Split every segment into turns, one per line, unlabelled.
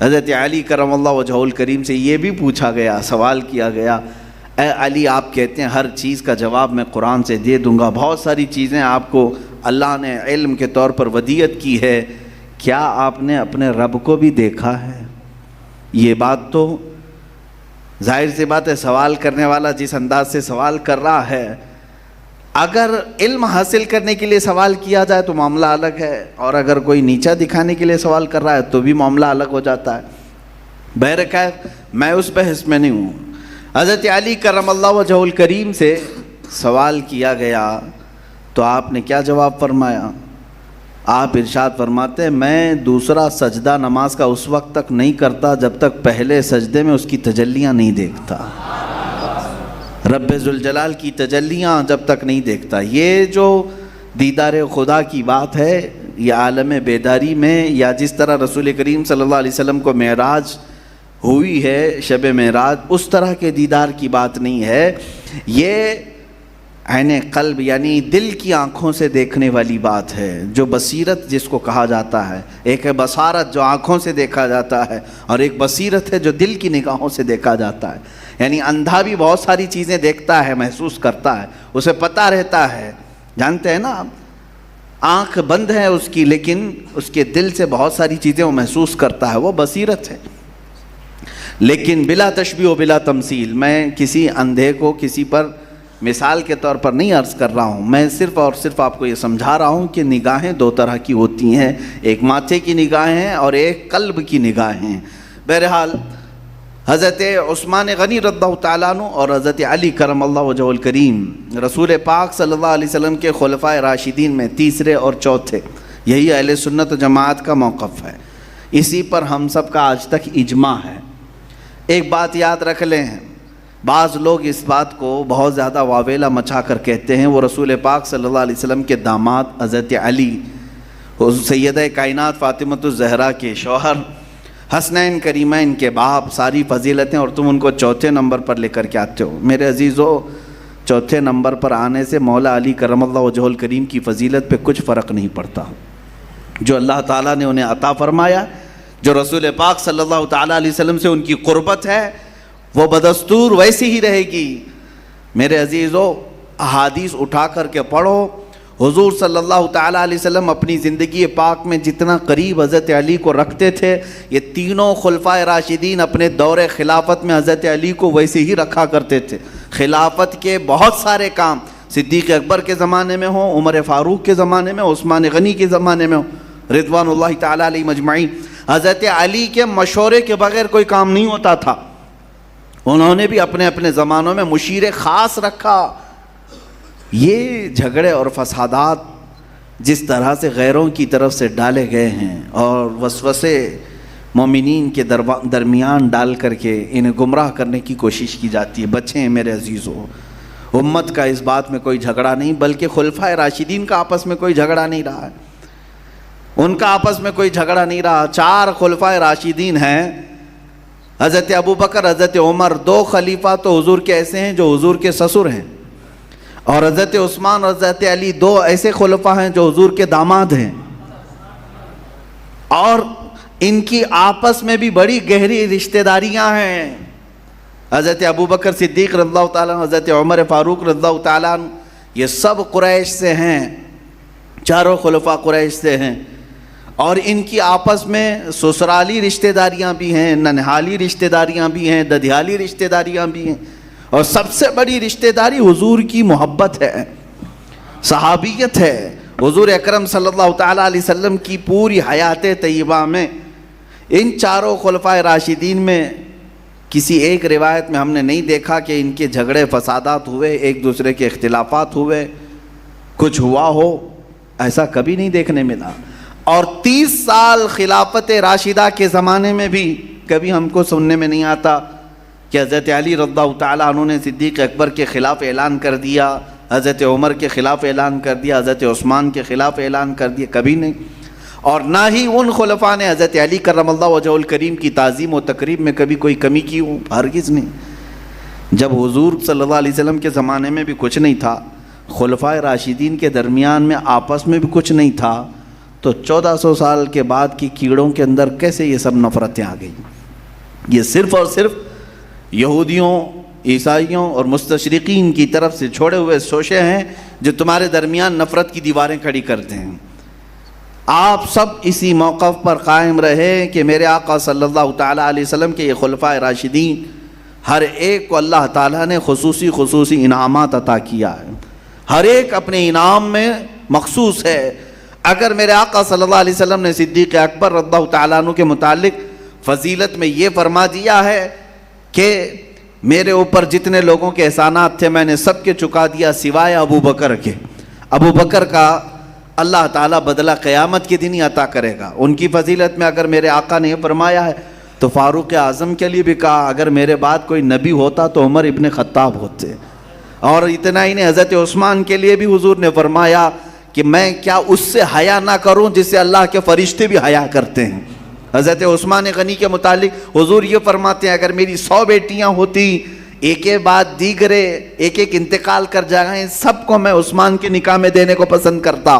حضرت علی کرم اللہ وجہہ الکریم سے یہ بھی پوچھا گیا، سوال کیا گیا، اے علی آپ کہتے ہیں ہر چیز کا جواب میں قرآن سے دے دوں گا، بہت ساری چیزیں آپ کو اللہ نے علم کے طور پر ودیعت کی ہے، کیا آپ نے اپنے رب کو بھی دیکھا ہے؟ یہ بات تو ظاہر سی بات ہے، سوال کرنے والا جس انداز سے سوال کر رہا ہے، اگر علم حاصل کرنے کے لیے سوال کیا جائے تو معاملہ الگ ہے، اور اگر کوئی نیچا دکھانے کے لیے سوال کر رہا ہے تو بھی معاملہ الگ ہو جاتا ہے۔ بہرکیف میں اس بحث میں نہیں ہوں۔ حضرت علی کرم اللہ وجہہ الکریم سے سوال کیا گیا تو آپ نے کیا جواب فرمایا؟ آپ ارشاد فرماتے ہیں میں دوسرا سجدہ نماز کا اس وقت تک نہیں کرتا جب تک پہلے سجدے میں اس کی تجلیاں نہیں دیکھتا، رب ذوالجلال کی تجلیاں جب تک نہیں دیکھتا۔ یہ جو دیدار خدا کی بات ہے یہ عالم بیداری میں، یا جس طرح رسول کریم صلی اللہ علیہ وسلم کو معراج ہوئی ہے، شب معراج، اس طرح کے دیدار کی بات نہیں ہے، یہ عین قلب یعنی دل کی آنکھوں سے دیکھنے والی بات ہے، جو بصیرت جس کو کہا جاتا ہے۔ ایک ہے بصارت جو آنکھوں سے دیکھا جاتا ہے، اور ایک بصیرت ہے جو دل کی نگاہوں سے دیکھا جاتا ہے۔ یعنی اندھا بھی بہت ساری چیزیں دیکھتا ہے، محسوس کرتا ہے، اسے پتہ رہتا ہے، جانتے ہیں نا آپ، آنکھ بند ہے اس کی لیکن اس کے دل سے بہت ساری چیزیں وہ محسوس کرتا ہے، وہ بصیرت ہے۔ لیکن بلا تشبیہ و بلا تمثیل، میں کسی اندھے کو کسی پر مثال کے طور پر نہیں عرض کر رہا ہوں، میں صرف اور صرف آپ کو یہ سمجھا رہا ہوں کہ نگاہیں دو طرح کی ہوتی ہیں، ایک ماتھے کی نگاہیں ہیں اور ایک قلب کی نگاہیں۔ بہرحال حضرت عثمان غنی رضی اللہ تعالیٰ عنہ اور حضرت علی کرم اللہ وجہہ الکریم رسول پاک صلی اللہ علیہ وسلم کے خلفائے راشدین میں تیسرے اور چوتھے، یہی اہل سنت و جماعت کا موقف ہے، اسی پر ہم سب کا آج تک اجماع ہے۔ ایک بات یاد رکھ لیں، بعض لوگ اس بات کو بہت زیادہ واویلا مچا کر کہتے ہیں وہ رسول پاک صلی اللہ علیہ وسلم کے داماد حضرت علی، سیدہ کائنات فاطمۃ الزہرا کے شوہر، حسنین کریمین کے باپ، ساری فضیلتیں، اور تم ان کو چوتھے نمبر پر لے کر کے آتے ہو۔ میرے عزیزو، چوتھے نمبر پر آنے سے مولا علی کرم اللہ وجہہ الکریم کی فضیلت پہ کچھ فرق نہیں پڑتا۔ جو اللہ تعالیٰ نے انہیں عطا فرمایا، جو رسول پاک صلی اللہ تعالیٰ علیہ وسلم سے ان کی قربت ہے، وہ بدستور ویسی ہی رہے گی۔ میرے عزیزو، احادیث اٹھا کر کے پڑھو، حضور صلی اللہ تعالیٰ علیہ وسلم اپنی زندگی پاک میں جتنا قریب حضرت علی کو رکھتے تھے، یہ تینوں خلفائے راشدین اپنے دور خلافت میں حضرت علی کو ویسے ہی رکھا کرتے تھے۔ خلافت کے بہت سارے کام صدیق اکبر کے زمانے میں ہوں، عمر فاروق کے زمانے میں، عثمان غنی کے زمانے میں ہوں، رضوان اللہ تعالیٰ علیہ مجمعین، حضرت علی کے مشورے کے بغیر کوئی کام نہیں ہوتا تھا۔ انہوں نے بھی اپنے اپنے زمانوں میں مشیر خاص رکھا۔ یہ جھگڑے اور فسادات جس طرح سے غیروں کی طرف سے ڈالے گئے ہیں اور وسوسے مومنین کے درمیان ڈال کر کے انہیں گمراہ کرنے کی کوشش کی جاتی ہے، بچیں میرے عزیزو۔ امت کا اس بات میں کوئی جھگڑا نہیں، بلکہ خلفائے راشدین کا آپس میں کوئی جھگڑا نہیں رہا ہے، ان کا آپس میں کوئی جھگڑا نہیں رہا۔ 4 خلفائے راشدین ہیں، حضرت ابوبکر، حضرت عمر، 2 خلیفہ تو حضور کے ایسے ہیں جو حضور کے سسر ہیں، اور حضرت عثمان اور حضرت علی 2 ایسے خلفاء ہیں جو حضور کے داماد ہیں، اور ان کی آپس میں بھی بڑی گہری رشتہ داریاں ہیں۔ حضرت ابوبکر صدیق رضی اللہ تعالیٰ، حضرت عمر فاروق رضی اللہ تعالیٰ، یہ سب قریش سے ہیں، چاروں خلفاء قریش سے ہیں، اور ان کی آپس میں سسرالی رشتہ داریاں بھی ہیں، ننہالی رشتہ داریاں بھی ہیں، ددھیالی رشتہ داریاں بھی ہیں، اور سب سے بڑی رشتہ داری حضور کی محبت ہے، صحابیت ہے۔ حضور اکرم صلی اللہ تعالیٰ علیہ وسلم کی پوری حیات طیبہ میں ان 4 خلفائے راشدین میں کسی ایک روایت میں ہم نے نہیں دیکھا کہ ان کے جھگڑے فسادات ہوئے، ایک دوسرے کے اختلافات ہوئے، کچھ ہوا ہو، ایسا کبھی نہیں دیکھنے ملا۔ اور 30 سال خلافت راشدہ کے زمانے میں بھی کبھی ہم کو سننے میں نہیں آتا کہ حضرت علی رضی اللہ تعالیٰ عنہ نے صدیق اکبر کے خلاف اعلان کر دیا، حضرت عمر کے خلاف اعلان کر دیا، حضرت عثمان کے خلاف اعلان کر دیا، کبھی نہیں۔ اور نہ ہی ان خلفاء نے حضرت علی کرم اللہ وجہہ الکریم کی تعظیم و تقریب میں کبھی کوئی کمی کی ہو، ہرگز نہیں۔ جب حضور صلی اللہ علیہ وسلم کے زمانے میں بھی کچھ نہیں تھا، خلفائے راشدین کے درمیان میں آپس میں بھی کچھ نہیں تھا، تو 1400 سال کے بعد کی کیڑوں کے اندر کیسے یہ سب نفرتیں آ گئیں؟ یہ صرف اور صرف یہودیوں، عیسائیوں اور مستشرقین کی طرف سے چھوڑے ہوئے شوشے ہیں جو تمہارے درمیان نفرت کی دیواریں کھڑی کرتے ہیں۔ آپ سب اسی موقف پر قائم رہے کہ میرے آقا صلی اللہ تعالیٰ علیہ وسلم کے یہ خلفائے راشدین، ہر ایک کو اللہ تعالیٰ نے خصوصی انعامات عطا کیا ہے، ہر ایک اپنے انعام میں مخصوص ہے۔ اگر میرے آقا صلی اللہ علیہ وسلم نے صدیق اکبر رضی اللہ تعالیٰ عنہ کے متعلق فضیلت میں یہ فرما دیا ہے کہ میرے اوپر جتنے لوگوں کے احسانات تھے میں نے سب کے چکا دیا سوائے ابو بکر کے، ابو بکر کا اللہ تعالیٰ بدلہ قیامت کے دن ہی عطا کرے گا۔ ان کی فضیلت میں اگر میرے آقا نے یہ فرمایا ہے تو فاروق اعظم کے لیے بھی کہا اگر میرے بعد کوئی نبی ہوتا تو عمر ابن خطاب ہوتے، اور اتنا ہی نہیں، حضرت عثمان کے لیے بھی حضور نے فرمایا کہ میں کیا اس سے حیا نہ کروں جس سے اللہ کے فرشتے بھی حیا کرتے ہیں۔ حضرت عثمان غنی کے متعلق حضور یہ فرماتے ہیں اگر میری 100 بیٹیاں ہوتی، ایک کے بعد دیگرے ایک ایک انتقال کر جائیں، سب کو میں عثمان کے نکاح میں دینے کو پسند کرتا۔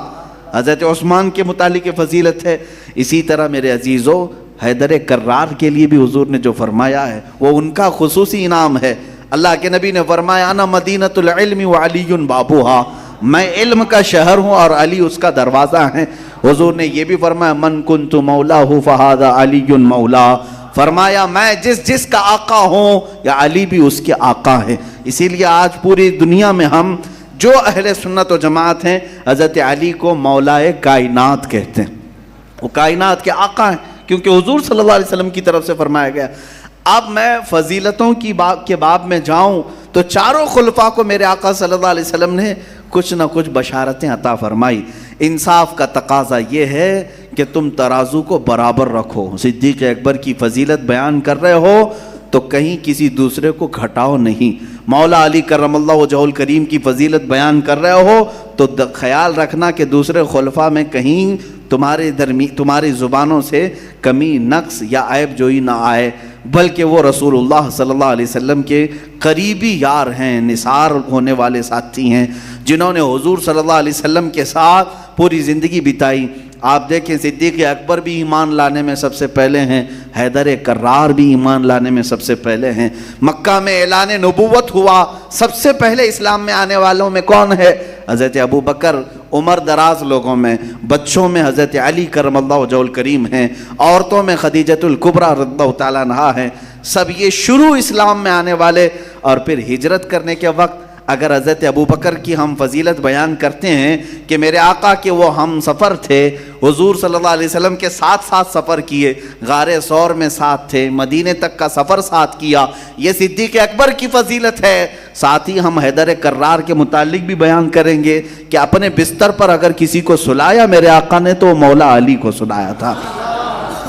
حضرت عثمان کے متعلق فضیلت ہے۔ اسی طرح میرے عزیزو حیدر کرار کے لیے بھی حضور نے جو فرمایا ہے وہ ان کا خصوصی انعام ہے۔ اللہ کے نبی نے فرمایا انا مدینۃ العلم وعلی بابوہا، میں علم کا شہر ہوں اور علی اس کا دروازہ ہے۔ حضور نے یہ بھی فرمایا من کنت مولاہ فہذا علی مولا، فرمایا میں جس کا آقا ہوں یا علی بھی اس کے آقا ہے۔ اسی لیے آج پوری دنیا میں ہم جو اہل سنت و جماعت ہیں حضرت علی کو مولا کائنات کہتے ہیں، وہ کائنات کے آقا ہیں کیونکہ حضور صلی اللہ علیہ وسلم کی طرف سے فرمایا گیا۔ اب میں فضیلتوں کے باب میں جاؤں تو چاروں خلفاء کو میرے آقا صلی اللہ علیہ وسلم نے کچھ نہ کچھ بشارتیں عطا فرمائی۔ انصاف کا تقاضا یہ ہے کہ تم ترازو کو برابر رکھو۔ صدیق اکبر کی فضیلت بیان کر رہے ہو تو کہیں کسی دوسرے کو گھٹاؤ نہیں۔ مولا علی کرم اللہ وجہہ الکریم کی فضیلت بیان کر رہے ہو تو خیال رکھنا کہ دوسرے خلفاء میں کہیں تمہاری زبانوں سے کمی، نقص یا عیب جوئی نہ آئے، بلکہ وہ رسول اللہ صلی اللہ علیہ وسلم کے قریبی یار ہیں، نثار ہونے والے ساتھی ہیں، جنہوں نے حضور صلی اللہ علیہ وسلم کے ساتھ پوری زندگی بتائی۔ آپ دیکھیں صدیق اکبر بھی ایمان لانے میں سب سے پہلے ہیں، حیدر کرار بھی ایمان لانے میں سب سے پہلے ہیں۔ مکہ میں اعلان نبوت ہوا، سب سے پہلے اسلام میں آنے والوں میں کون ہے؟ حضرت ابو بکر۔ عمر دراز لوگوں میں، بچوں میں حضرت علی کرم اللہ وجہہ الکریم ہیں، عورتوں میں خدیجۃ الکبریٰ رضی اللہ تعالیٰ عنہا ہیں۔ سب یہ شروع اسلام میں آنے والے، اور پھر ہجرت کرنے کے وقت اگر حضرت ابو بکر کی ہم فضیلت بیان کرتے ہیں کہ میرے آقا کے وہ ہم سفر تھے، حضور صلی اللہ علیہ وسلم کے ساتھ سفر کیے، غار ثور میں ساتھ تھے، مدینے تک کا سفر ساتھ کیا، یہ صدیق اکبر کی فضیلت ہے۔ ساتھ ہی ہم حیدر کرار کے متعلق بھی بیان کریں گے کہ اپنے بستر پر اگر کسی کو سلایا میرے آقا نے تو مولا علی کو سلایا تھا۔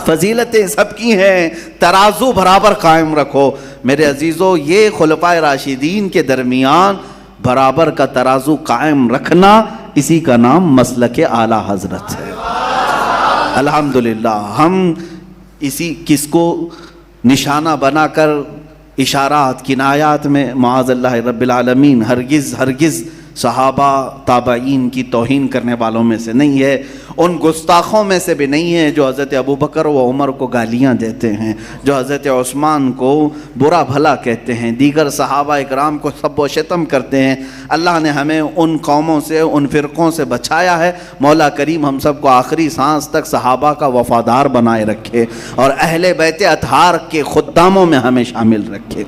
فضیلتیں سب کی ہیں، ترازو برابر قائم رکھو۔ میرے عزیزو یہ خلفائے راشدین کے درمیان برابر کا ترازو قائم رکھنا، اسی کا نام مسلک اعلیٰ حضرت ہے۔ الحمدللہ ہم کس کو نشانہ بنا کر اشارات کنایات میں معاذ اللہ رب العالمین ہرگز صحابہ تابعین کی توہین کرنے والوں میں سے نہیں ہے، ان گستاخوں میں سے بھی نہیں ہے جو حضرت ابو بکر و عمر کو گالیاں دیتے ہیں، جو حضرت عثمان کو برا بھلا کہتے ہیں، دیگر صحابہ اکرام کو سب و شتم کرتے ہیں۔ اللہ نے ہمیں ان قوموں سے، ان فرقوں سے بچایا ہے۔ مولا کریم ہم سب کو آخری سانس تک صحابہ کا وفادار بنائے رکھے اور اہل بیت اطہار کے خداموں میں ہمیں شامل رکھے۔